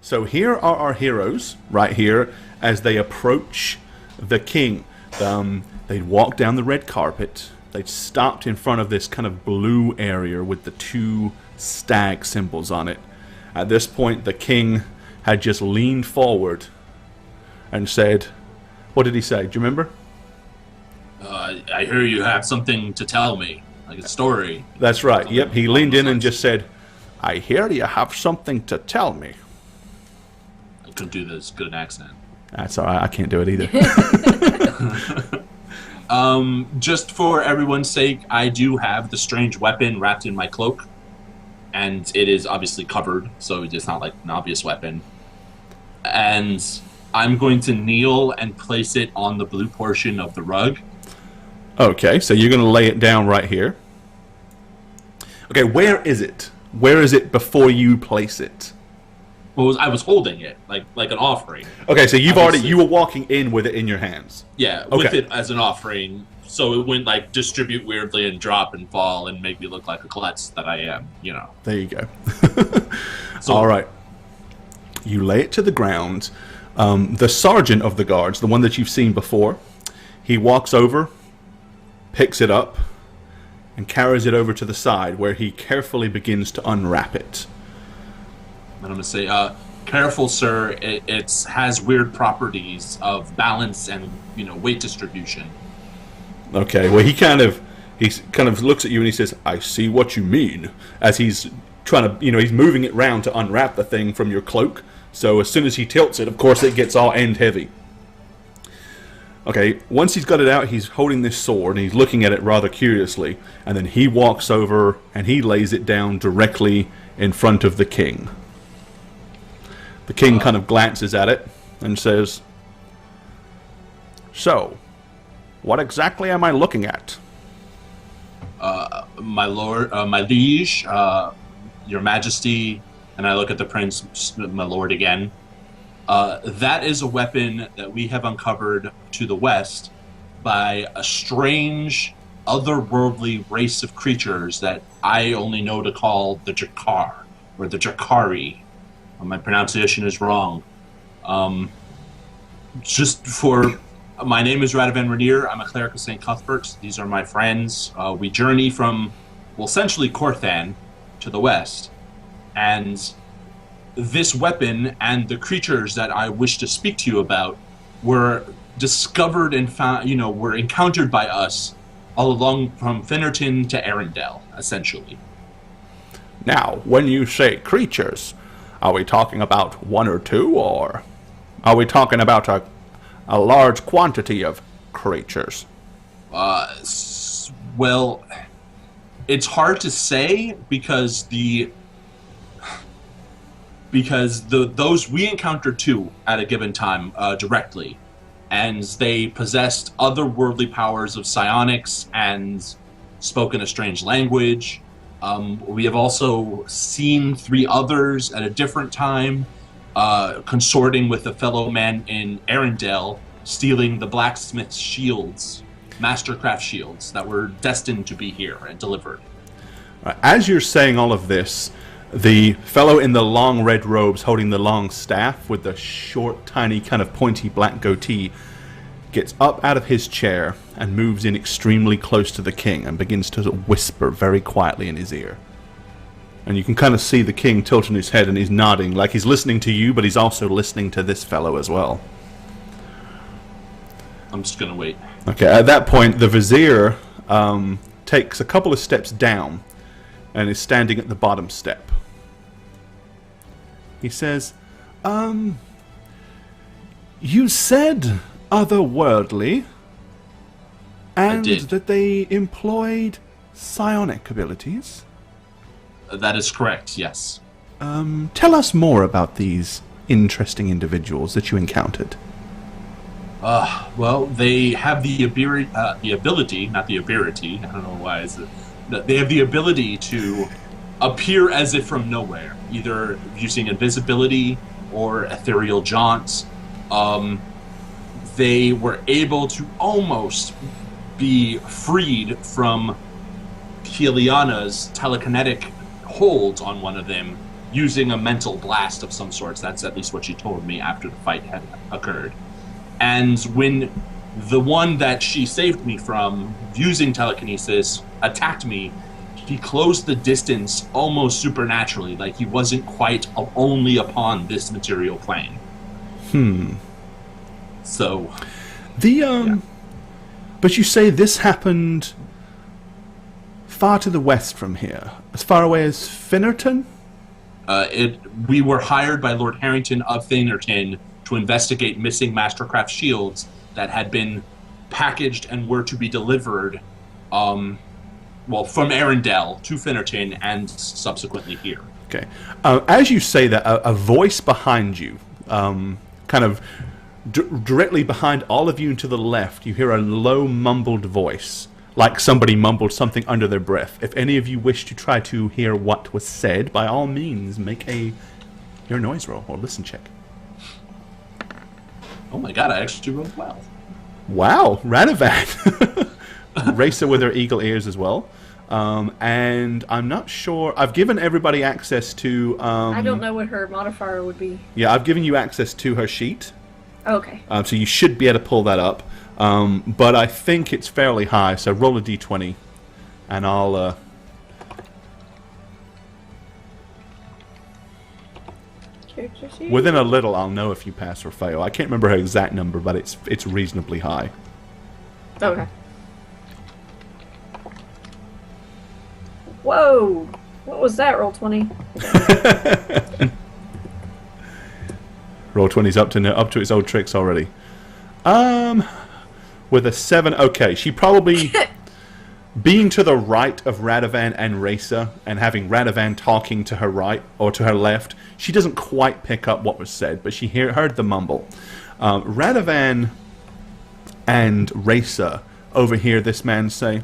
So here are our heroes, right here, as they approach the king. They'd walked down the red carpet. They'd stopped in front of this kind of blue area with the two stag symbols on it. At this point, the king had just leaned forward and said, what did he say? Do you remember? I hear you have something to tell me, like a story. That's right. Yep, he leaned in and just said, I hear you have something to tell me. I couldn't do this good an accent. That's all right. I can't do it either. Just for everyone's sake, I do have the strange weapon wrapped in my cloak. And it is obviously covered, so it's not like an obvious weapon. And I'm going to kneel and place it on the blue portion of the rug. Okay, so you're going to lay it down right here. Okay, where is it? Where is it before you place it? Well, I was holding it, like an offering. Okay, so you were walking in with it in your hands. Yeah, with it as an offering, so it wouldn't like distribute weirdly and drop and fall and make me look like a klutz that I am, you know. There you go. All right. You lay it to the ground. The sergeant of the guards, the one that you've seen before, he walks over, picks it up, and carries it over to the side where he carefully begins to unwrap it. And I'm going to say, careful, sir, it has weird properties of balance and, weight distribution. Okay, well, he kind of looks at you and he says, I see what you mean, as he's trying to, he's moving it round to unwrap the thing from your cloak. So as soon as he tilts it, of course, it gets all end heavy. Okay, once he's got it out, he's holding this sword, and he's looking at it rather curiously, and then he walks over, and he lays it down directly in front of the king. The king kind of glances at it, and says, So, what exactly am I looking at? My lord, my liege, your majesty, and I look at the prince, my lord again. That is a weapon that we have uncovered to the west by a strange, otherworldly race of creatures that I only know to call the Drakhar, or the Drakhari. My pronunciation is wrong. My name is Radovan Rainier. I'm a cleric of St. Cuthbert. These are my friends. We journey from, essentially Korthan to the west. And this weapon and the creatures that I wish to speak to you about were discovered and found, were encountered by us all along from Finnerton to Arendelle, essentially. Now, when you say creatures, are we talking about one or two, or are we talking about a large quantity of creatures? Well, it's hard to say because those we encountered two at a given time directly, and they possessed otherworldly powers of psionics and spoken a strange language. We have also seen three others at a different time consorting with a fellow man in Arendelle, stealing the blacksmith's shields, mastercraft shields that were destined to be here and delivered. As you're saying all of this, the fellow in the long red robes holding the long staff with the short, tiny, kind of pointy black goatee gets up out of his chair and moves in extremely close to the king and begins to whisper very quietly in his ear. And you can kind of see the king tilting his head and he's nodding, like he's listening to you, but he's also listening to this fellow as well. I'm just going to wait. Okay, at that point, the vizier takes a couple of steps down and is standing at the bottom step. He says, you said otherworldly, and that they employed psionic abilities? That is correct, yes. Tell us more about these interesting individuals that you encountered. Well, they have the ability, not the ability, I don't know why, they have the ability to appear as if from nowhere, either using invisibility or ethereal jaunts. They were able to almost be freed from Kiliana's telekinetic hold on one of them using a mental blast of some sorts. That's at least what she told me after the fight had occurred. And when the one that she saved me from, using telekinesis, attacked me, he closed the distance almost supernaturally, like he wasn't quite only upon this material plane. So... But you say this happened far to the west from here, as far away as Finnerton? We were hired by Lord Harrington of Finnerton to investigate missing Mastercraft shields that had been packaged and were to be delivered, from Arendelle to Finnerton and subsequently here. Okay. As you say that, a voice behind you, kind of directly behind all of you and to the left, you hear a low mumbled voice, like somebody mumbled something under their breath. If any of you wish to try to hear what was said, by all means, make your noise roll or listen check. Oh my god, I actually rolled well. Wow, Radovan. Racer with her eagle ears as well. And I'm not sure. I've given everybody access to... I don't know what her modifier would be. Yeah, I've given you access to her sheet. Okay. So you should be able to pull that up. But I think it's fairly high, so roll a d20. And I'll... Within a little, I'll know if you pass or fail. I can't remember her exact number, but it's reasonably high. Okay. Whoa! What was that, roll 20? Roll 20's up to its old tricks already. With a 7, okay. She probably, being to the right of Radovan and Racer, and having Radovan talking to her right, or to her left, she doesn't quite pick up what was said, but she heard the mumble. Radovan and Racer overhear this man say,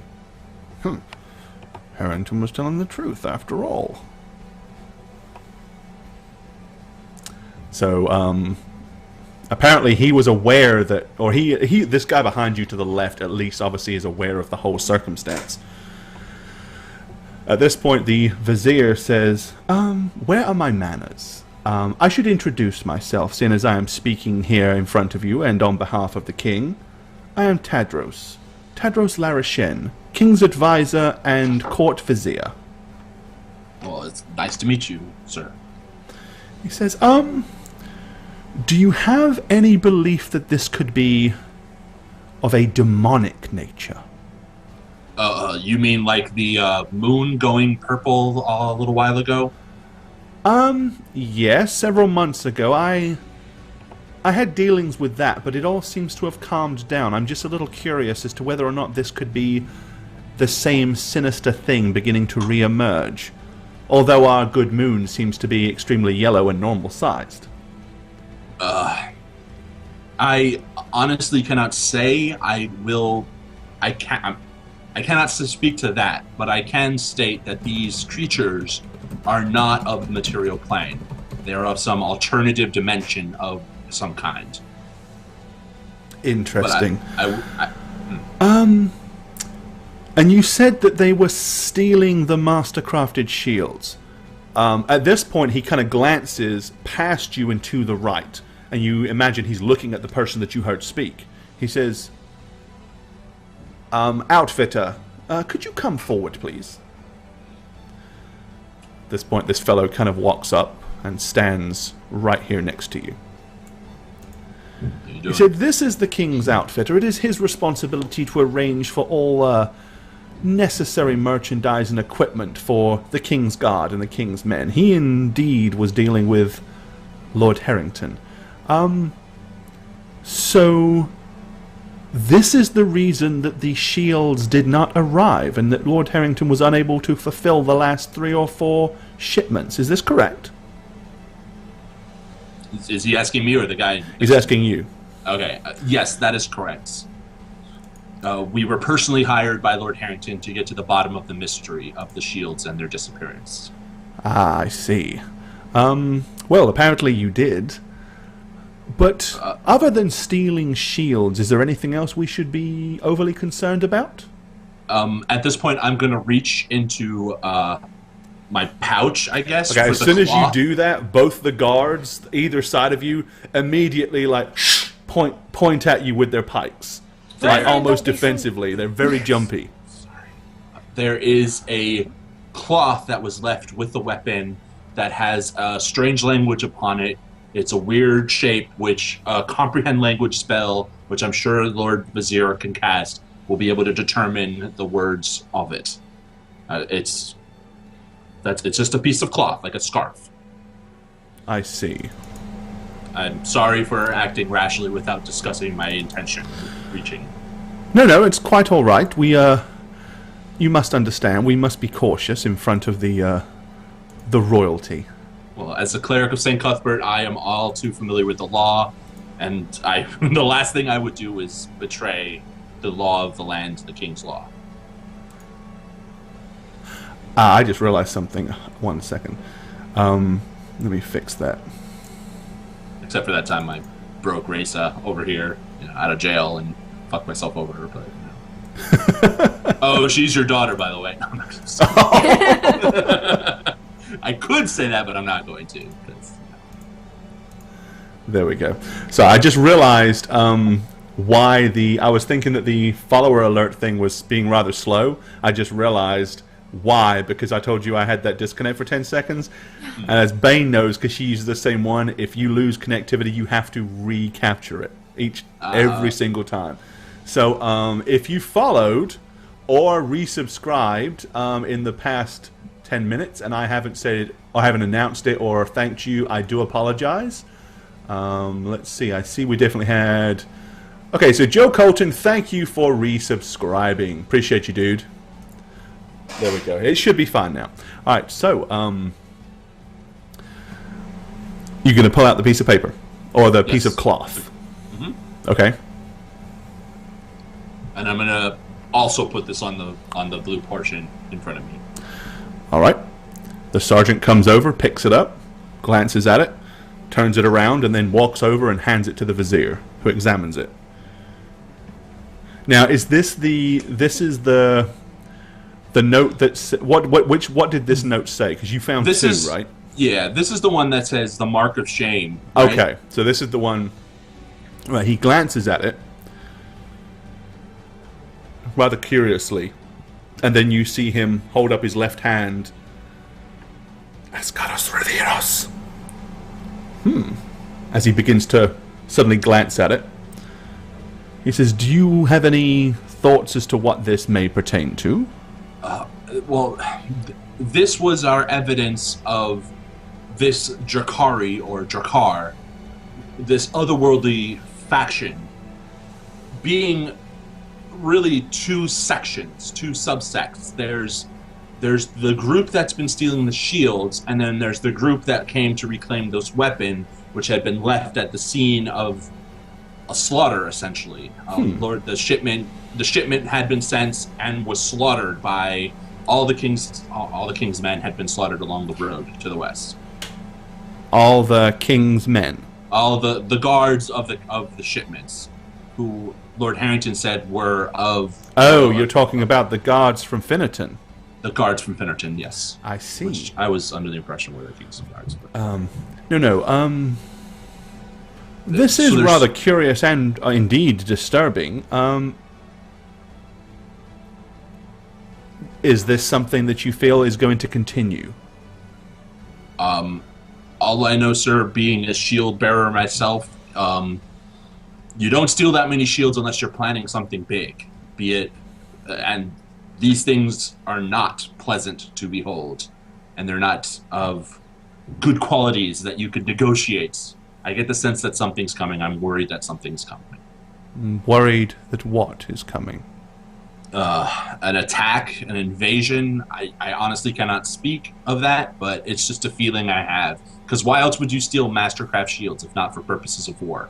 Harrington was telling the truth after all. So, apparently he was aware that, or this guy behind you to the left at least obviously is aware of the whole circumstance. At this point the Vizier says, where are my manners? I should introduce myself, seeing as I am speaking here in front of you and on behalf of the king. I am Tadros Larishen, King's advisor and court vizier. Well, it's nice to meet you, sir. He says, do you have any belief that this could be of a demonic nature? You mean like the moon going purple a little while ago? Yes, several months ago. I had dealings with that, but it all seems to have calmed down. I'm just a little curious as to whether or not this could be the same sinister thing beginning to re-emerge, although our good moon seems to be extremely yellow and normal-sized. I honestly cannot say. I cannot speak to that, but I can state that these creatures are not of the material plane. They're of some alternative dimension of some kind. Interesting. And you said that they were stealing the master-crafted shields. At this point, he kind of glances past you and to the right, and you imagine he's looking at the person that you heard speak. He says, Outfitter, could you come forward, please? At this point, this fellow kind of walks up and stands right here next to you. He said, this is the king's outfitter. It is his responsibility to arrange for all necessary merchandise and equipment for the king's guard and the king's men. He indeed was dealing with Lord Harrington. So this is the reason that the shields did not arrive and that Lord Harrington was unable to fulfill the last 3 or 4 shipments. Is this correct? Is he asking me or the guy? He's asking you. Okay. Yes, that is correct. We were personally hired by Lord Harrington to get to the bottom of the mystery of the shields and their disappearance. Ah, I see. Well, apparently you did. But other than stealing shields, is there anything else we should be overly concerned about? At this point, I'm going to reach into my pouch, I guess. Okay, for as the soon as you cloth. do that, both the guards, either side of you, immediately like point at you with their pikes, like Drakhar, almost don't be so- defensively. They're very jumpy. There is a cloth that was left with the weapon that has a strange language upon it. It's a weird shape, which a comprehend language spell, which I'm sure Lord Vizier can cast, will be able to determine the words of it. It's just a piece of cloth, like a scarf. I see. I'm sorry for acting rashly without discussing my intention with reaching. No, it's quite all right. You must understand. We must be cautious in front of the royalty. Well, as a cleric of St. Cuthbert, I am all too familiar with the law, and the last thing I would do is betray the law of the land, the king's law. I just realized something. 1 second. Let me fix that. Except for that time I broke Raisa over here, out of jail, and fucked myself over. But oh, she's your daughter, by the way. No, I'm not gonna say. I could say that, but I'm not going to. There we go. So I just realized why I was thinking that the follower alert thing was being rather slow. I just realized why, because I told you I had that disconnect for 10 seconds. And as Bane knows, because she uses the same one, if you lose connectivity, you have to recapture it every single time. So if you followed or resubscribed in the past 10 minutes and I haven't said or haven't announced it or thanked you, I do apologize. Let's see. I see we definitely had... Okay, so Joe Colton, thank you for resubscribing. Appreciate you, dude. There we go. It should be fine now. All right, so you're going to pull out the piece of paper or the piece of cloth. Mm-hmm. Okay. And I'm gonna also put this on the blue portion in front of me. All right. The sergeant comes over, picks it up, glances at it, turns it around, and then walks over and hands it to the vizier, who examines it. Now, is this the note that's what did this note say? Because you found two, right? Yeah, this is the one that says the mark of shame. Right? Okay, so this is the one. Well, he glances at it rather curiously, and then you see him hold up his left hand. Escaros Reroll. As he begins to suddenly glance at it, he says, "Do you have any thoughts as to what this may pertain to?" Well, this was our evidence of this Drakhari or Drakhar, this otherworldly faction, being really two sections, two subsects. There's the group that's been stealing the shields, and then there's the group that came to reclaim this weapon, which had been left at the scene of a slaughter, essentially. Lord, the shipment had been sent and was slaughtered by all the king's men had been slaughtered along the road to the west. All the king's men. All the guards of the shipments, who Lord Harrington said were of. Oh, you're talking about the guards from Finnerton. The guards from Finnerton, yes. I see. Which I was under the impression were the king's guards. But. No. This is rather curious and indeed disturbing. Is this something that you feel is going to continue? All I know, sir, being a shield bearer myself, you don't steal that many shields unless you're planning something big. Be it, and these things are not pleasant to behold, and they're not of good qualities that you could negotiate. I get the sense that something's coming. I'm worried that something's coming. Worried that what is coming? An attack, an invasion. I honestly cannot speak of that, but it's just a feeling I have. Because why else would you steal Mastercraft shields if not for purposes of war?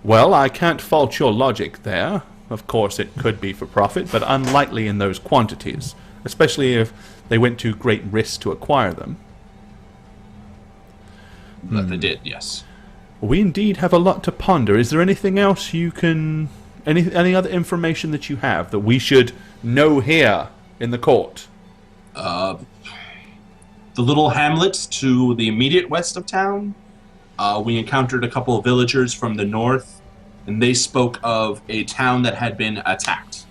Well, I can't fault your logic there. Of course, it could be for profit, but unlikely in those quantities, especially if they went to great risk to acquire them. But they did, yes. We indeed have a lot to ponder. Is there anything else you can... Any other information that you have that we should know here in the court? the little hamlet to the immediate west of town, we encountered a couple of villagers from the north, and they spoke of a town that had been attacked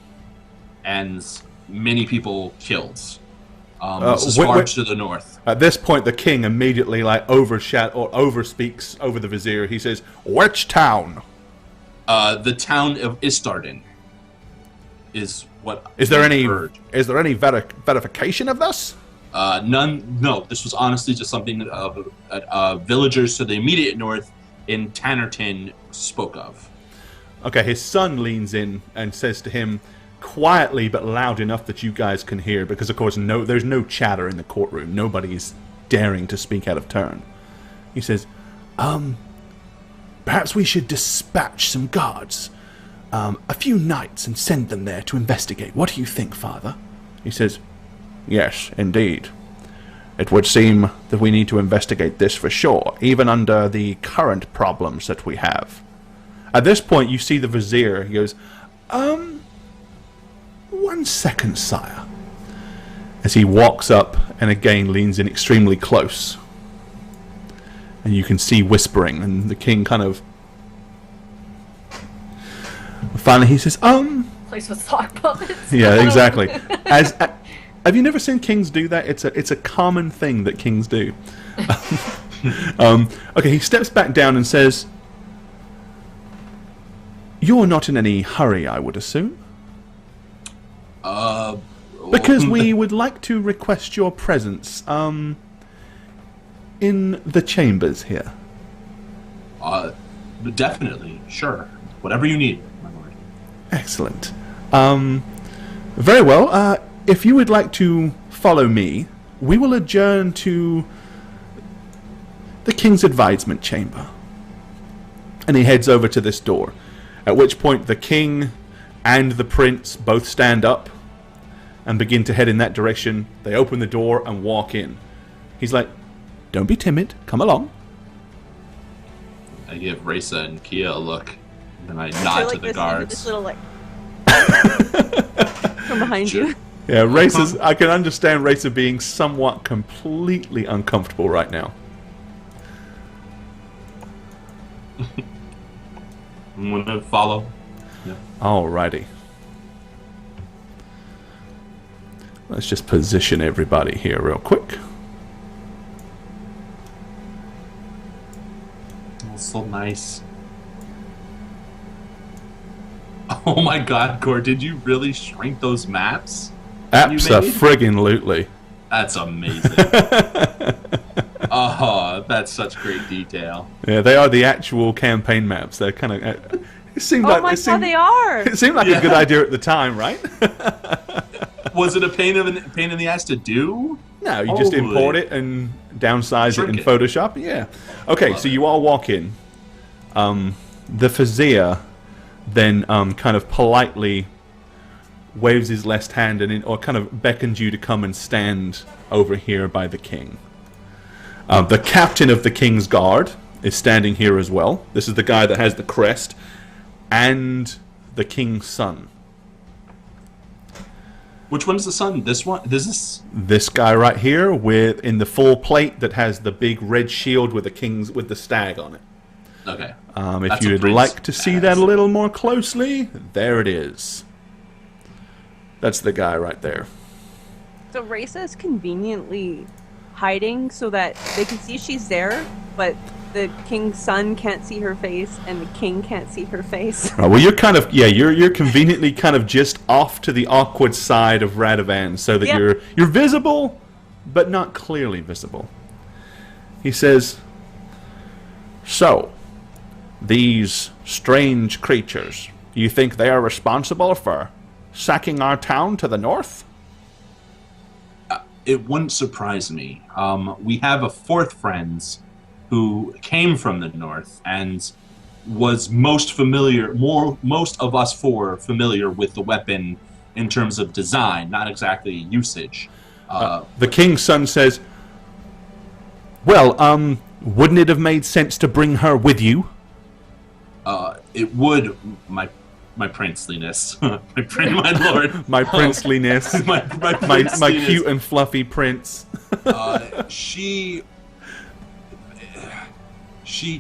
and many people killed. This is far to the north. At this point, the king immediately overspeaks over the vizier. He says, "Which town?" The town of Istarden is what. Is there any heard. verification of this? None. No, this was honestly just something villagers to the immediate north in Tannerton spoke of. Okay, his son leans in and says to him, quietly but loud enough that you guys can hear, because of course there's no chatter in the courtroom. Nobody's daring to speak out of turn. He says, perhaps we should dispatch some guards, a few knights, and send them there to investigate. What do you think, Father? He says, yes, indeed. It would seem that we need to investigate this for sure, even under the current problems that we have. At this point, you see the vizier. He goes, 1 second, sire. As he walks up and again leans in extremely close. And you can see whispering, and the king kind of... Finally, he says, Place with sock puppets. Yeah, exactly. Have you never seen kings do that? It's a common thing that kings do. Okay, he steps back down and says, "You're not in any hurry, I would assume." Because we would like to request your presence, in the chambers here. Definitely, sure. Whatever you need, my lord. Excellent. Very well. If you would like to follow me, we will adjourn to the King's Advisement Chamber. And he heads over to this door, at which point the King and the Prince both stand up and begin to head in that direction. They open the door and walk in. He's like, "Don't be timid, come along." I give Raisa and Kia a look, and I nod to the guards. This little, from behind you. Yeah, Racer's, I can understand Racer being somewhat completely uncomfortable right now. I'm gonna follow. Yeah. Alrighty. Let's just position everybody here real quick. That's so nice. Oh my god, Gord, did you really shrink those maps? Abso-friggin-lutely. That's amazing. Oh, that's such great detail. Yeah, they are the actual campaign maps. They're kind of... It seemed Oh like, my god, they are! It seemed like a good idea at the time, right? Was it a pain in the ass to do? No, you just import it and downsize it in Photoshop. Yeah. Okay, so you all walk in. The vizier then kind of politely waves his left hand or kind of beckons you to come and stand over here by the king. The captain of the king's guard is standing here as well. This is the guy that has the crest, and the king's son. Which one's the son? This one? This guy right here, in the full plate that has the big red shield with the stag on it. Okay. If you'd like to see that a little more closely, there it is. That's the guy right there. So Raisa is conveniently hiding so that they can see she's there, but the king's son can't see her face, and the king can't see her face. Right, well, you're kind of you're conveniently kind of just off to the awkward side of Radovan, so that you're visible, but not clearly visible. He says, "So, these strange creatures, you think they are responsible for sacking our town to the north?" It wouldn't surprise me. We have a fourth friend who came from the north and was most of us four familiar with the weapon in terms of design, not exactly usage. The king's son says, "Well, wouldn't it have made sense to bring her with you?" It would, princeliness, my lord, My princeliness, my my princeliness. cute and fluffy prince. She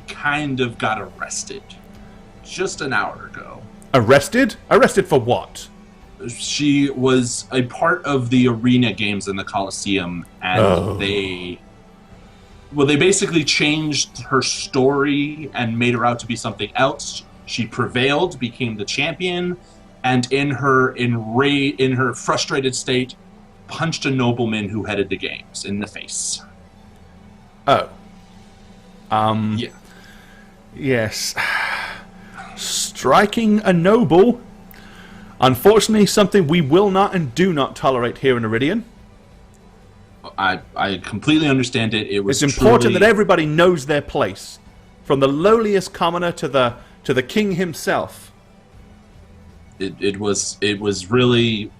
kind of got arrested just an hour ago. Arrested? Arrested for what? She was a part of the arena games in the Colosseum, and they basically changed her story and made her out to be something else. She prevailed, became the champion, and in her frustrated state, punched a nobleman who headed the games in the face. Oh. Yeah. Yes. Striking a noble. Unfortunately, something we will not and do not tolerate here in Iridian. I completely understand it. It's important that everybody knows their place, from the lowliest commoner to the king himself. It was really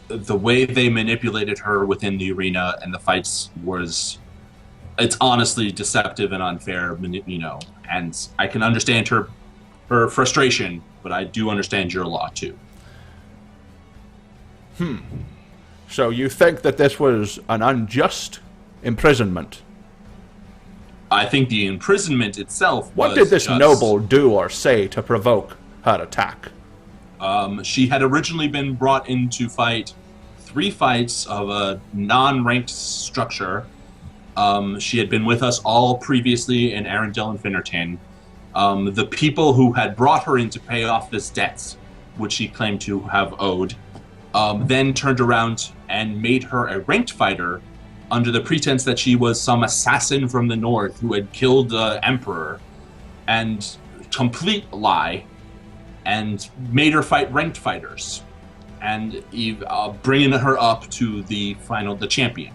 the way they manipulated her within the arena and the fights it's honestly deceptive and unfair, and I can understand her frustration, but I do understand your law too. So you think that this was an unjust imprisonment? I think the imprisonment itself What did this noble do or say to provoke her attack? She had originally been brought in to fight 3 fights of a non-ranked structure. She had been with us all previously in Arendelle and Finnerton. The people who had brought her in to pay off this debt, which she claimed to have owed, then turned around and made her a ranked fighter under the pretense that she was some assassin from the north who had killed the emperor, and complete lie, and made her fight ranked fighters, and bringing her up to the champion.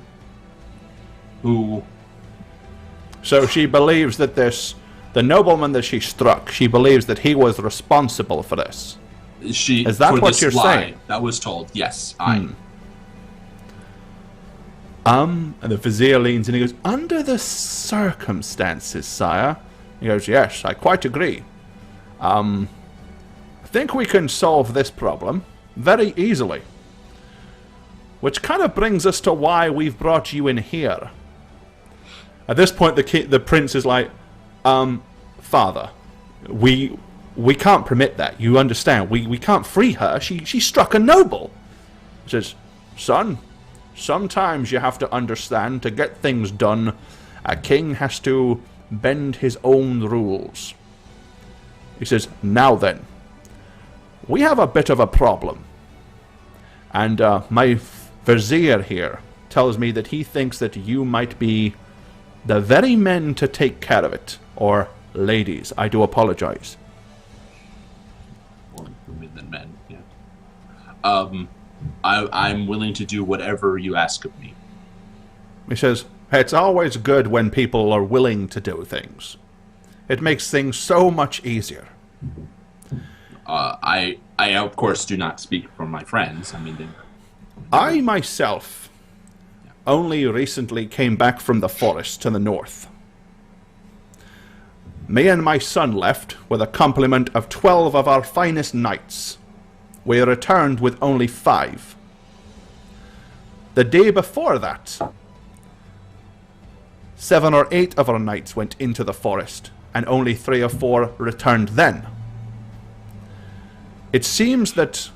So she believes that the nobleman that she struck, she believes that he was responsible for this. Is that what you're saying? That was told, yes. And the vizier leans in and he goes, under the circumstances, sire. He goes, yes, I quite agree. I think we can solve this problem very easily. Which kind of brings us to why we've brought you in here. At this point, the prince is like, Father, we can't permit that. You understand? We can't free her. She struck a noble. He says, son, sometimes you have to understand, to get things done, a king has to bend his own rules. He says, now then, we have a bit of a problem. And my vizier here tells me that he thinks that you might be the very men to take care of it. Or ladies, I do apologize. More women than men, yeah. I'm willing to do whatever you ask of me. He says, it's always good when people are willing to do things. It makes things so much easier. I of course do not speak for my friends. I myself only recently came back from the forest to the north. Me and my son left with a complement of 12 of our finest knights. We returned with only 5. The day before that, 7 or 8 of our knights went into the forest, and only 3 or 4 returned then. It seems that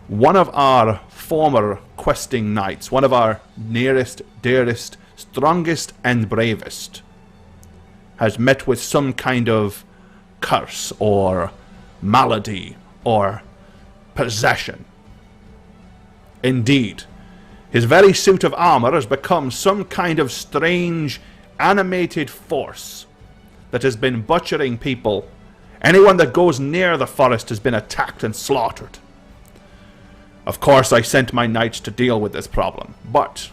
one of our former questing knights, one of our nearest, dearest, strongest, and bravest, has met with some kind of curse or malady or possession. Indeed, his very suit of armor has become some kind of strange, animated force that has been butchering people. Anyone that goes near the forest has been attacked and slaughtered. Of course, I sent my knights to deal with this problem, but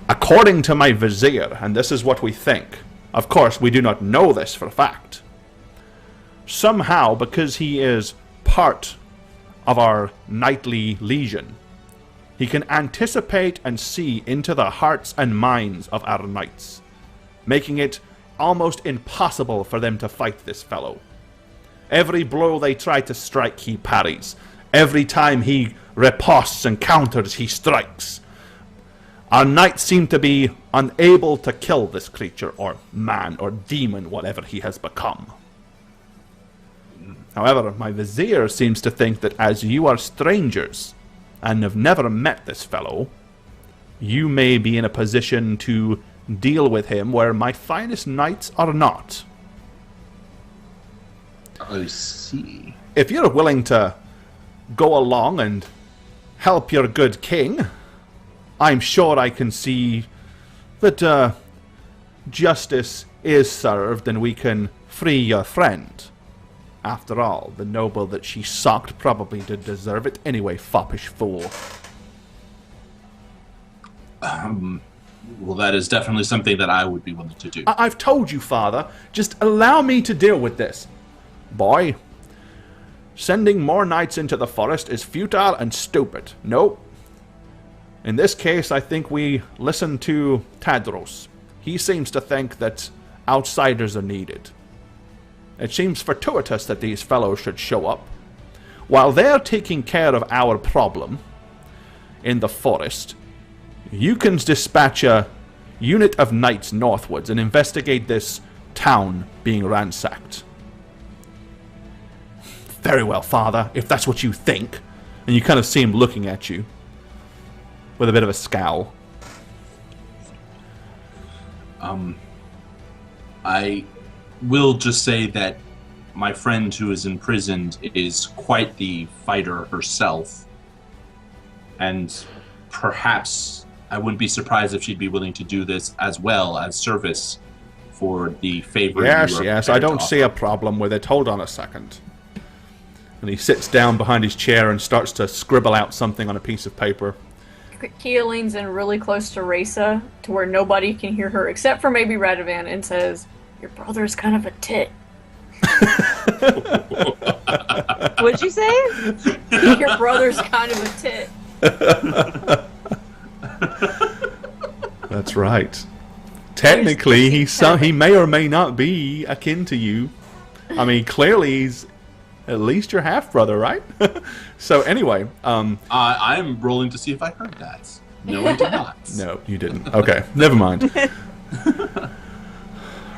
according to my vizier, and this is what we think, of course, we do not know this for a fact, somehow, because he is part of our knightly legion, he can anticipate and see into the hearts and minds of our knights, making it almost impossible for them to fight this fellow. Every blow they try to strike, he parries. Every time he riposts and counters, he strikes. Our knights seem to be unable to kill this creature, or man, or demon, whatever he has become. However, my vizier seems to think that as you are strangers, and have never met this fellow, you may be in a position to deal with him where my finest knights are not. I see. If you're willing to go along and help your good king, I'm sure I can see that justice is served and we can free your friend. After all, the noble that she socked probably did deserve it anyway, foppish fool. Well, that is definitely something that I would be willing to do. I've told you, father. Just allow me to deal with this. Boy, sending more knights into the forest is futile and stupid. Nope. In this case, I think we listen to Tadros. He seems to think that outsiders are needed. It seems fortuitous that these fellows should show up. While they're taking care of our problem in the forest, you can dispatch a unit of knights northwards and investigate this town being ransacked. Very well, father, if that's what you think. And you kind of see him looking at you with a bit of a scowl. I will just say that my friend who is imprisoned is quite the fighter herself. And perhaps I wouldn't be surprised if she'd be willing to do this as well as service for the favor. Yes, I don't see a problem with it. Hold on a second. And he sits down behind his chair and starts to scribble out something on a piece of paper. Kia leans in really close to Raisa to where nobody can hear her except for maybe Radovan and says, "Your brother's kind of a tit." What'd you say? Your brother's kind of a tit. That's right. Technically, he may or may not be akin to you. I mean, clearly he's at least your half-brother, right? So anyway, I'm rolling to see if I heard that. No, I did not. No, you didn't. Okay, never mind.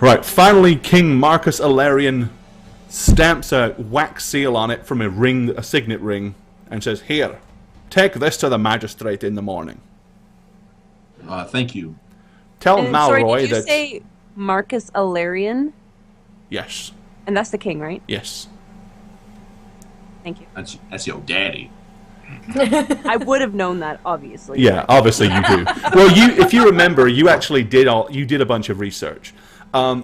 Right, finally, King Marcus Alarion stamps a wax seal on it from a signet ring, and says, "Here, take this to the magistrate in the morning. Thank you. Tell And, Malroy sorry, did you that..." say Marcus Alarion? Yes. And that's the king, right? Yes. Thank you. That's your daddy. I would have known that, obviously. Yeah, obviously you do. Well, if you remember, you actually did a bunch of research.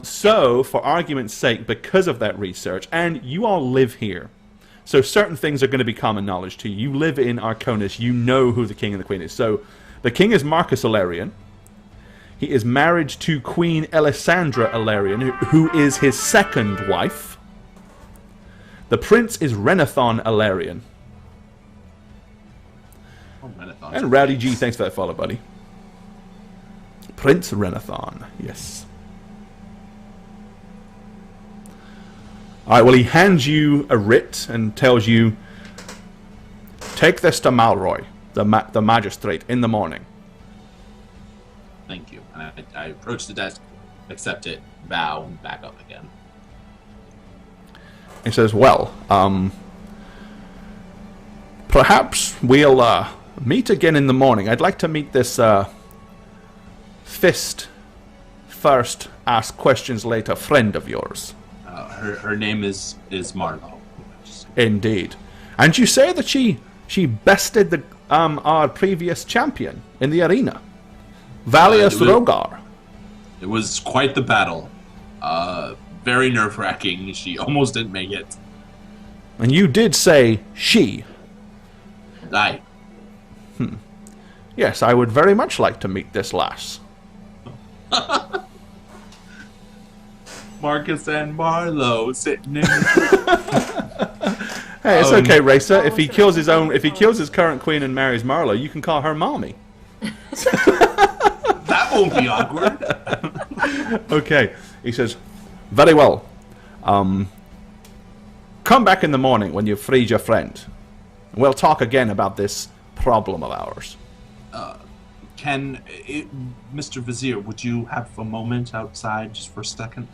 So, for argument's sake, because of that research, and you all live here, so certain things are going to be common knowledge to you. You live in Arconis. You know who the king and the queen is. So, the king is Marcus Alarion. He is married to Queen Elisandra Alarion, who is his second wife. The prince is Renathon Alarion. Oh, Renathon. And Rowdy G, thanks for that follow, buddy. Prince Renathon, yes. Alright, well, he hands you a writ and tells you, take this to Malroy, the magistrate, in the morning. Thank you. And I approach the desk, accept it, bow, and back up again. He says, well, perhaps we'll meet again in the morning. I'd like to meet this fist first, ask questions later friend of yours. Her name is Marlo. Indeed. And you say that she bested our previous champion in the arena, Valius Rogar. It was quite the battle. Very nerve-wracking. She almost didn't make it. And you did say she. Aye. Yes, I would very much like to meet this lass. Marcus and Marlo sitting in. Hey, it's okay, Racer. If he kills his current queen and marries Marlo, you can call her mommy. That won't be awkward. Okay. He says, "Very well. Come back in the morning when you've freed your friend. We'll talk again about this problem of ours." Mr. Vizier, would you have a moment outside just for a second?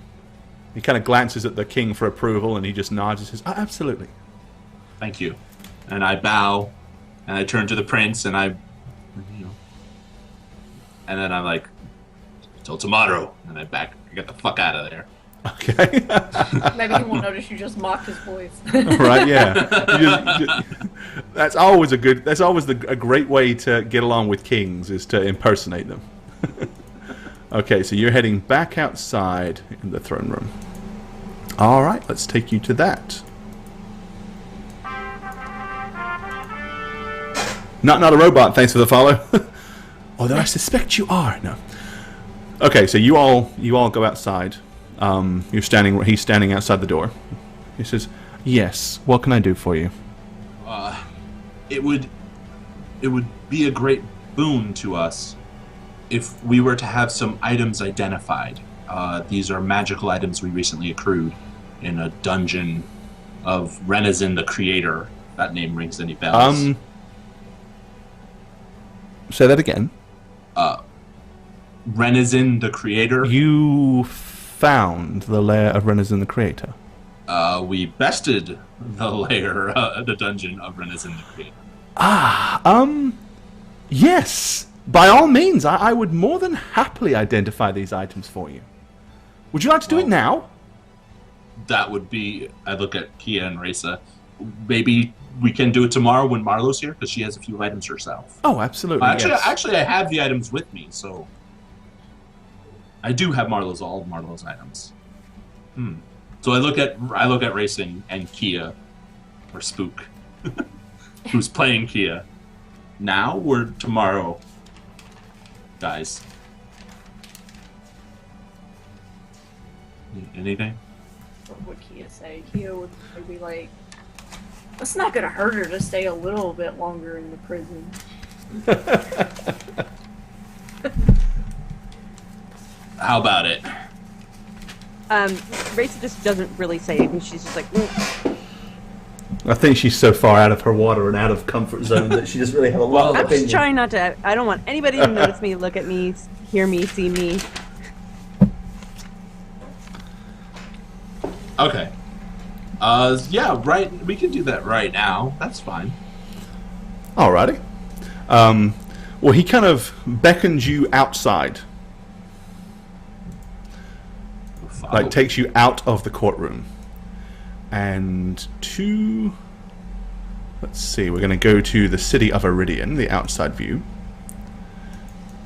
He kind of glances at the king for approval, and he just nods and says, "Absolutely." Thank you. And I bow, and I turn to the prince, and and then I'm like, "Till tomorrow," and I get the fuck out of there. Okay. Maybe he won't notice you just mocked his voice. Right? Yeah. That's always a great way to get along with kings, is to impersonate them. Okay, so you're heading back outside in the throne room. All right, let's take you to that. Not a robot. Thanks for the follow. Although I suspect you are. No. Okay, so you all go outside. He's standing outside the door. He says, "Yes, what can I do for you?" It would be a great boon to us if we were to have some items identified. These are magical items we recently accrued in a dungeon of Renazin the Creator. That name rings any bells? Say that again. Renazin the Creator. You found the lair of Renazin the Creator. We bested the lair, the dungeon of Renazin the Creator. Yes. By all means, I would more than happily identify these items for you. Would you like to do it now? That would be... I look at Kia and Reza. Maybe we can do it tomorrow when Marlo's here, because she has a few items herself. Oh, absolutely. Actually, I have the items with me, so... I do have all of Marlo's items. So I look at Reza and Kia, or Spook, who's playing Kia. Now or tomorrow, guys? Anything? What would Kia say? Kia would be like, "It's not gonna hurt her to stay a little bit longer in the prison." How about it? Raisa just doesn't really say anything. She's just like, I think she's so far out of her water and out of comfort zone that she doesn't really have a lot of I'm opinion. just trying not to. I don't want anybody to notice me, look at me, hear me, see me. Okay. Yeah, right. We can do that right now. That's fine. Alrighty. Well, he kind of beckons you outside. Like, takes you out of the courtroom. And let's see, we're going to go to the city of Iridian, the outside view.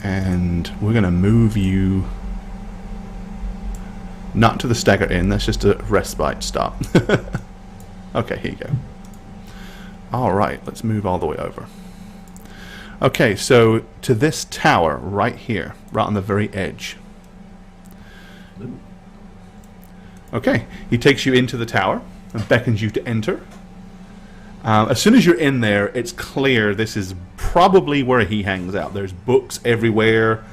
And we're going to move you... Not to the Stagger Inn, that's just a respite stop. Okay, here you go. Alright, let's move all the way over. Okay, so to this tower right here, right on the very edge. Okay, he takes you into the tower and beckons you to enter. As soon as you're in there, it's clear this is probably where he hangs out. There's books everywhere,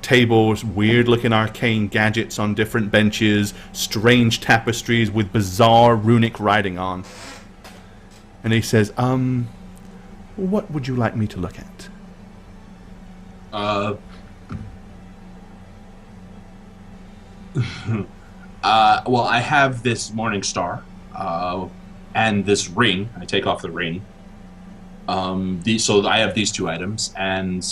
tables, weird-looking arcane gadgets on different benches, strange tapestries with bizarre runic writing on. And he says, what would you like me to look at? Well, I have this morning star, and this ring. I take off the ring. So I have these two items, and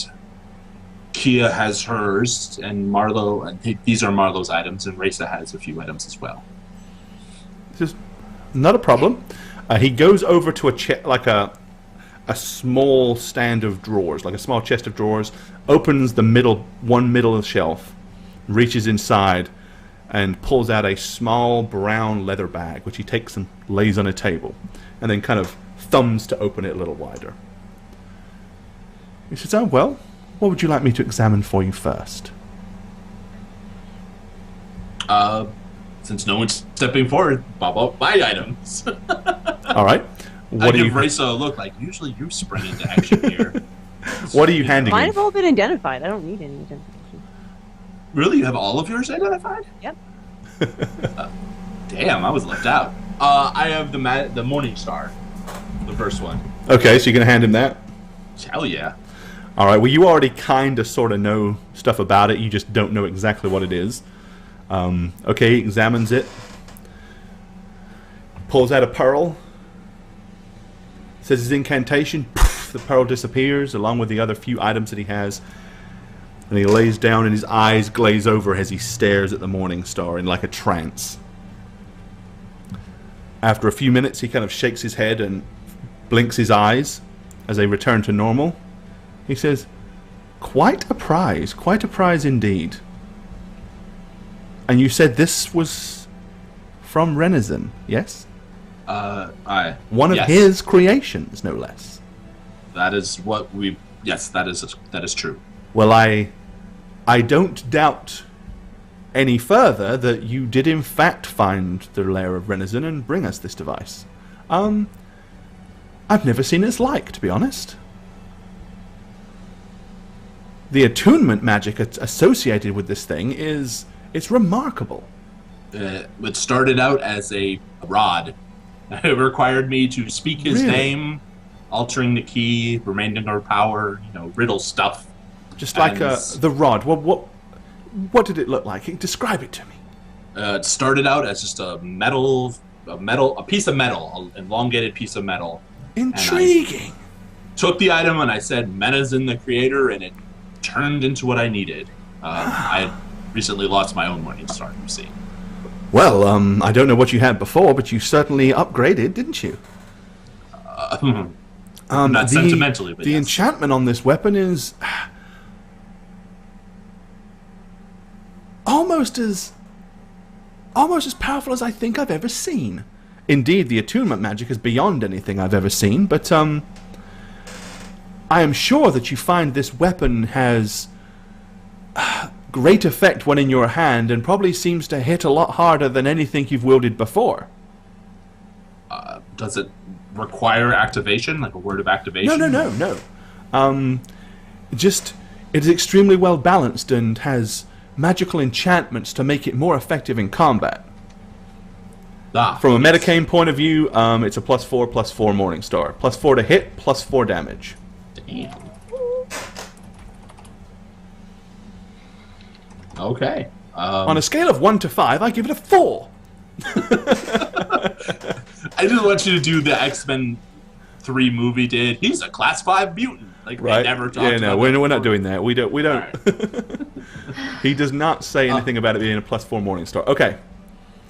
Kia has hers, and Marlo. These are Marlo's items, and Reza has a few items as well. Just not a problem. He goes over to a small stand of drawers, like a small chest of drawers. Opens the middle shelf, reaches inside, and pulls out a small brown leather bag, which he takes and lays on a table, and then kind of thumbs to open it a little wider. He says, "Oh, well, what would you like me to examine for you first?" Since no one's stepping forward, pop up my items. All right. I give Reza a look like, usually you spring into action here. What are you handing Mine him? have all been identified. I don't need any identification. Really? You have all of yours identified? Yep. Damn, I was left out. I have the Morning Star, the first one. Okay, so you're going to hand him that? Hell yeah. All right, well, you already kind of sort of know stuff about it. You just don't know exactly what it is. Okay, he examines it. Pulls out a pearl. Says his incantation. Poof, the pearl disappears along with the other few items that he has. And he lays down and his eyes glaze over as he stares at the Morning Star in like a trance. After a few minutes, he kind of shakes his head and blinks his eyes as they return to normal. He says, quite a prize indeed. And you said this was from Renison, yes? One of yes. his creations, no less. That is what we... Yes, that is true. Well, I don't doubt any further that you did in fact find the lair of Renison and bring us this device. I've never seen its like, to be honest. The attunement magic associated with this thing it's remarkable. It started out as a rod. It required me to speak his name, altering the key, remaining our power, riddle stuff. Just like the rod. What did it look like? Describe it to me. It started out as just a piece of metal, an elongated piece of metal. Intriguing. Took the item and I said, Menazin the creator, and it turned into what I needed. I had recently lost my own Morning Star, you see. Well, I don't know what you had before, but you certainly upgraded, didn't you? Not sentimentally, but the yes. enchantment on this weapon is almost as powerful as I think I've ever seen. Indeed, the attunement magic is beyond anything I've ever seen, but I am sure that you find this weapon has great effect when in your hand and probably seems to hit a lot harder than anything you've wielded before. Does it require activation, like a word of activation? No. Just, it is extremely well balanced and has magical enchantments to make it more effective in combat. From a metacane point of view, it's a +4/+4 Morning Star. +4 to hit, +4 damage. Damn. Okay. On a scale of 1 to 5, I give it a 4. I just want you to do the X-Men 3 movie did. He's a class 5 mutant. Like, right? They never talked about that we're not doing that. We don't. Right. He does not say anything about it being a +4 Morning Star. Okay.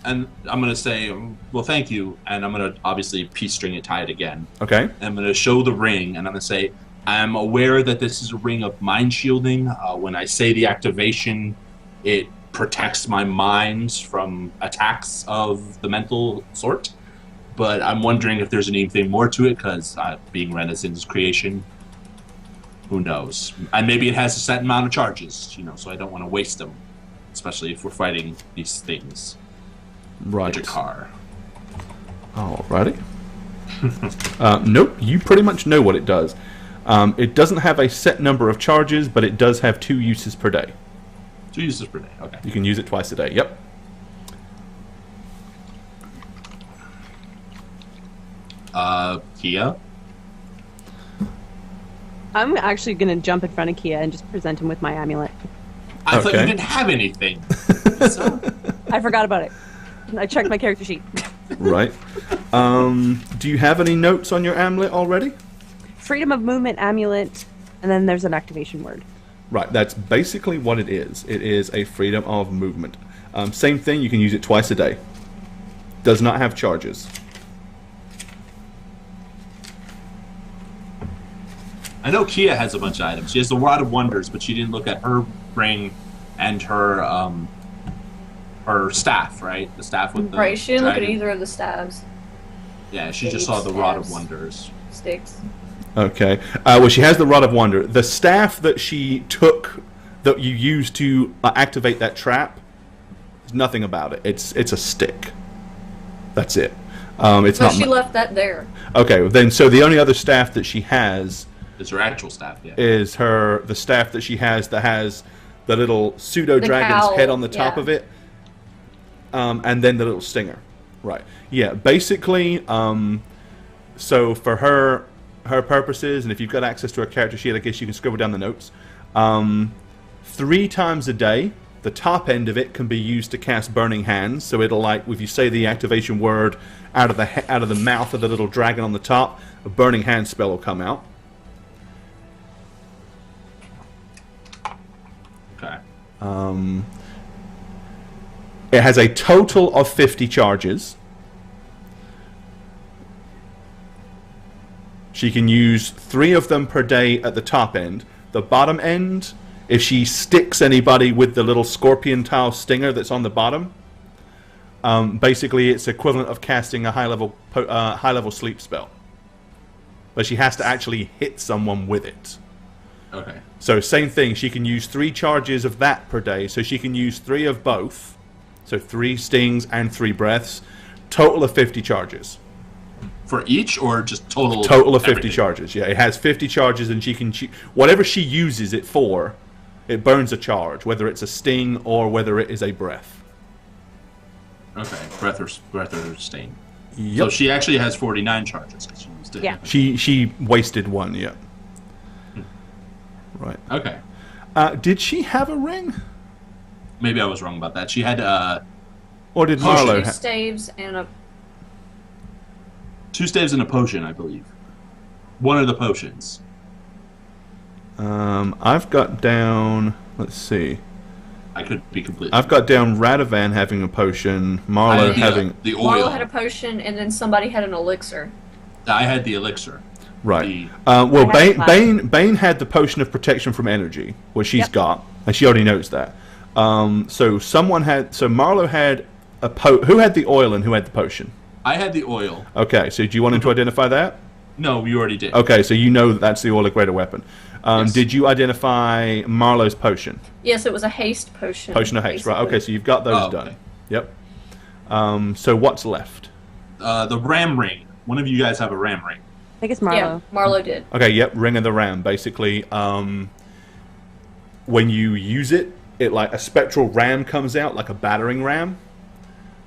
And I'm going to say, well, thank you. And I'm going to obviously piece string it, tie it again. Okay. And I'm going to show the ring, and I'm going to say, I'm aware that this is a ring of mind shielding. When I say the activation, it protects my mind from attacks of the mental sort. But I'm wondering if there's anything more to it, because being Renison's creation, who knows? And maybe it has a set amount of charges, so I don't want to waste them, especially if we're fighting these things. Right. Drakhar. Alrighty. Nope, you pretty much know what it does. It doesn't have a set number of charges, but it does have 2 uses per day. 2 uses per day, okay. You can use it twice a day, yep. Kia? I'm actually going to jump in front of Kia and just present him with my amulet. I thought you didn't have anything. So? I forgot about it. I checked my character sheet. Right. Do you have any notes on your amulet already? Freedom of movement amulet, and then there's an activation word. Right, that's basically what it is. It is a freedom of movement. Same thing, you can use it twice a day. Does not have charges. I know Kia has a bunch of items. She has the Rod of Wonders, but she didn't look at her ring and her staff, right? The staff with the Right, she didn't look at dragon. either of the stabs. Yeah, she just saw the Rod of Wonders. Sticks. Okay. Well, she has the Rod of Wonder. The staff that she took, that you used to activate that trap, there's nothing about it. It's a stick. That's it. It's But not. she left that there. Okay. Then, so the only other staff that she has It's her actual staff, yeah. is the staff that she has that has The little pseudo dragon's cowl, head on the top yeah. of it, and then the little stinger. Right. Yeah. Basically, so for her purposes, and if you've got access to her character sheet, I guess you can scribble down the notes. 3 times a day, the top end of it can be used to cast Burning Hands. So it'll, like, if you say the activation word out of the mouth of the little dragon on the top, a Burning Hand spell will come out. Okay. It has a total of 50 charges. She can use 3 of them per day at the top end. The bottom end, if she sticks anybody with the little scorpion tile stinger that's on the bottom, basically it's equivalent of casting a high level sleep spell. But she has to actually hit someone with it. Okay. So same thing, she can use 3 charges of that per day, so she can use 3 of both. So 3 stings and 3 breaths. Total of 50 charges. For each, or just total? Total of 50 everything? charges, yeah. It has 50 charges, and she can... whatever she uses it for, it burns a charge, whether it's a sting or whether it is a breath. Okay, breath or sting. Yep. So she actually has 49 charges. 'Cause she used it. Yeah. She wasted 1, yeah. Right. Okay. Did she have a ring? Maybe I was wrong about that. She had Or did Potion. Marlo 2 have... staves and a 2 staves and a potion, I believe. One of the potions. I've got down... Let's see. I could be completely. I've got down Radovan having a potion, Marlo having... the oil. Marlo had a potion, and then somebody had an elixir. I had the elixir. Right. The- Well, I have Bane had the potion of protection from energy, which she's Yep. got, and she already knows that. So Marlo had who had the oil and who had the potion? I had the oil. Okay, so do you want him to identify that? No, you already did. Okay, so you know that that's the oil of greater weapon. Yes. Did you identify Marlo's potion? Yes, it was a haste potion. Potion of haste, right? basically. Okay, so you've got those Oh, okay. done. Yep. So what's left? The ram ring. One of you guys have a ram ring. I think it's Yeah, Marlo. Marlo did. Okay, yep, Ring of the Ram. Basically, when you use it, like a spectral ram comes out, like a battering ram.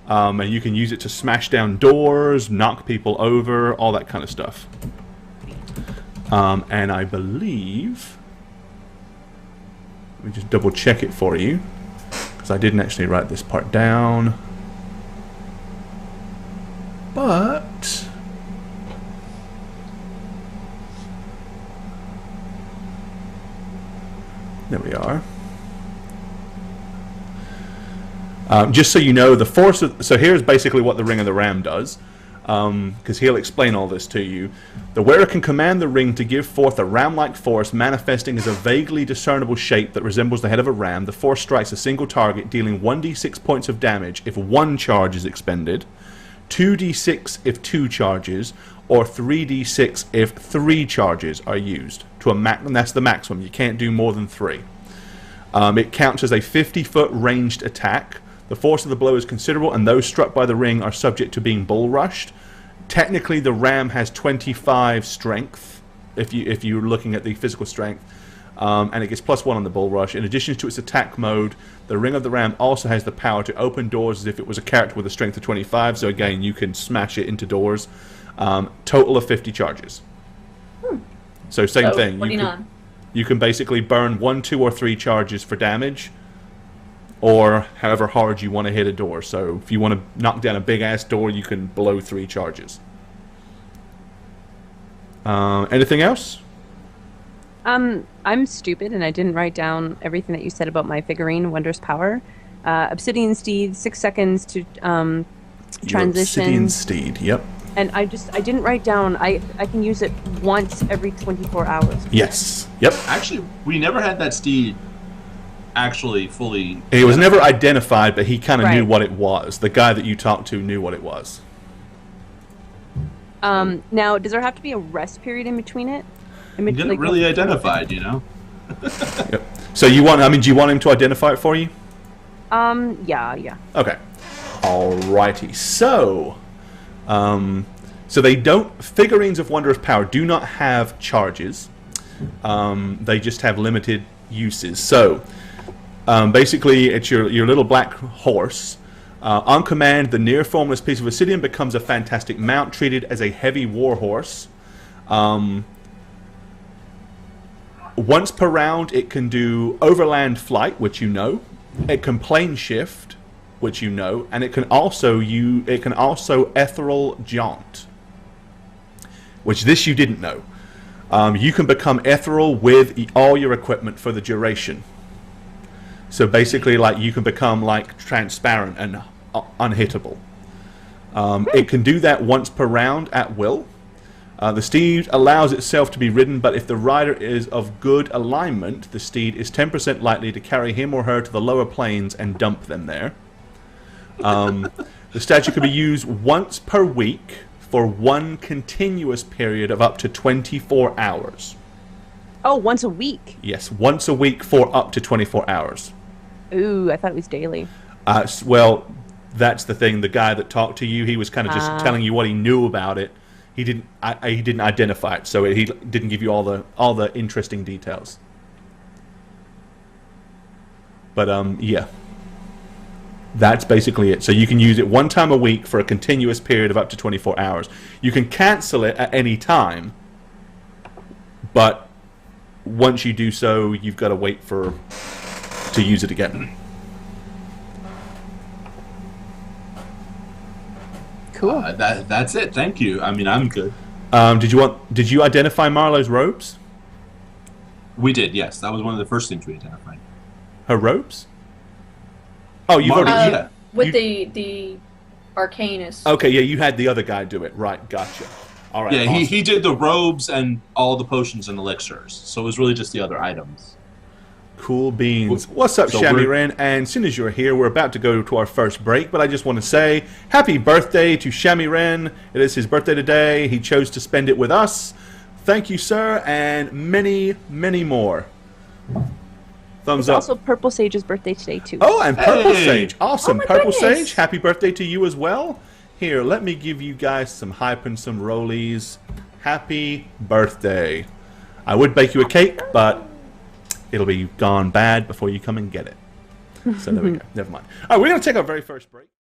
And you can use it to smash down doors, knock people over, all that kind of stuff. And I believe... Let me just double check it for you, because I didn't actually write this part down. But... There we are. Just so you know, the force of... So here's basically what the Ring of the Ram does, because he'll explain all this to you. The wearer can command the ring to give forth a ram-like force manifesting as a vaguely discernible shape that resembles the head of a ram. The force strikes a single target, dealing 1d6 points of damage if 1 charge is expended, 2d6 if 2 charges, or 3d6 if 3 charges are used. And that's the maximum. You can't do more than 3. It counts as a 50-foot ranged attack. The force of the blow is considerable, and those struck by the ring are subject to being bull rushed. Technically, the ram has 25 strength, if you're looking at the physical strength, and it gets +1 on the bull rush. In addition to its attack mode, the Ring of the Ram also has the power to open doors as if it was a character with a strength of 25, so again, you can smash it into doors. Total of 50 charges. So same thing. 49. You can basically burn 1, 2, or 3 charges for damage, or however hard you want to hit a door. So if you want to knock down a big-ass door, you can blow 3 charges. Anything else? I'm stupid and I didn't write down everything that you said about my figurine, Wondrous Power. Obsidian Steed, 6 seconds to transition. Obsidian Steed, yep. And I didn't write down, I can use it once every 24 hours. Yes, yep. Actually, we never had that steed actually fully... It was never identified, but he kind of knew Right. what it was. The guy that you talked to knew what it was. Now, does there have to be a rest period in between it? You didn't really identified, you know? Yep. So do you want him to identify it for you? Yeah. Okay. Alrighty. So they don't... Figurines of Wondrous Power do not have charges. They just have limited uses. So, Basically, it's your little black horse. On command, the near formless piece of obsidian becomes a fantastic mount, treated as a heavy war horse. Once per round, it can do overland flight, which you know. It can plane shift, which you know, and it can also ethereal jaunt, which this you didn't know. You can become ethereal with all your equipment for the duration. So basically, like, you can become like transparent and unhittable. It can do that once per round at will. The steed allows itself to be ridden, but if the rider is of good alignment, the steed is 10% likely to carry him or her to the lower planes and dump them there. The statue can be used once per week for one continuous period of up to 24 hours. Oh, once a week? Yes, once a week for up to 24 hours. Ooh, I thought it was daily. Well, that's the thing. The guy that talked to you, he was kind of just telling you what he knew about it. He didn't identify it, so he didn't give you all the interesting details. But yeah, that's basically it. So you can use it one time a week for a continuous period of up to 24 hours. You can cancel it at any time, but once you do so, you've got to wait to use it again. Cool. That's it. Thank you. I mean, I'm good. Did you identify Marlowe's robes? We did. Yes, that was one of the first things we identified. Her robes? Oh, you've already... yeah. With the Arcanist. Okay, yeah, you had the other guy do it. Right, gotcha. All right. Yeah, awesome. he did the robes and all the potions and elixirs. So it was really just the other items. Cool beans. What's up, So Shammy Ren? And as soon as you're here, we're about to go to our first break, but I just want to say happy birthday to Shammy Ren. It is his birthday today. He chose to spend it with us. Thank you, sir, and many, many more. Thumbs up. Also, Purple Sage's birthday today, too. Oh, and Purple Hey! Sage. Awesome. Oh my Purple goodness. Sage, happy birthday to you as well. Here, let me give you guys some hype and some rollies. Happy birthday. I would bake you a cake, but it'll be gone bad before you come and get it. So there we go. Never mind. All right, we're going to take our very first break.